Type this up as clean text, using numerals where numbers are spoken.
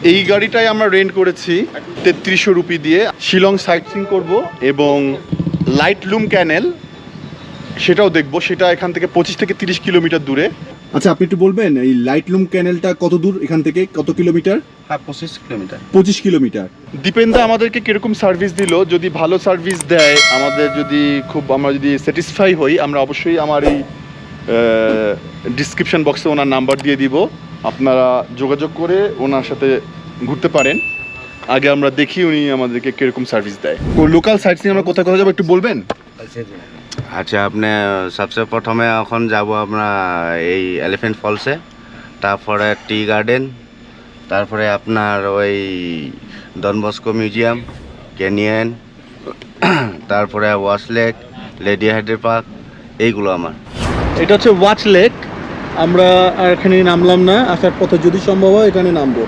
এই গাড়িটাই আমরা রেন্ট করেছি 3300 রুপি দিয়ে। শিলং সাইট সিইং করবো এবং লাইট লুম ক্যানেল সেটাও দেখবো। সেটা এখান থেকে 25 থেকে 30 কিলোমিটার দূরে। আচ্ছা, আপনি একটু বলবেন এই লাইট লুম ক্যানেলটা কত দূর এখান থেকে, কত কিলোমিটার? হ্যাঁ, 25 কিলোমিটার। 25 কিলোমিটার। দীপেন্দা আমাদেরকে কিরকম সার্ভিস দিল, যদি ভালো সার্ভিস দেয়, আমরা যদি স্যাটিসফাই হই, আমরা অবশ্যই আমার এই ডিসক্রিপশন বক্সে ওনার নাম্বার দিয়ে দিব। আপনারা যোগাযোগ করে ওনার সাথে ঘুরতে পারেন। আগে আমরা দেখি উনি আমাদেরকে কিরকম সার্ভিস দেয়। লোকাল সাইট সিইং আমরা কোথায় কোথায় যাবো একটু বলবেন? আচ্ছা, আপনি সবচেয়ে প্রথমে এখন যাব আমরা এই এলিফ্যান্ট ফলসে, তারপরে টি গার্ডেন, তারপরে আপনার ওই ডন বস্কো মিউজিয়াম, ক্যানিয়ন, তারপরে ওয়াশ লেক, লেডি হাইডের পার্ক, এইগুলো আমার। এটা হচ্ছে ওয়াচ লেক। আমরা আর এখানে নামলাম না, আসার পথে যদি সম্ভব হয় এখানে নামবো।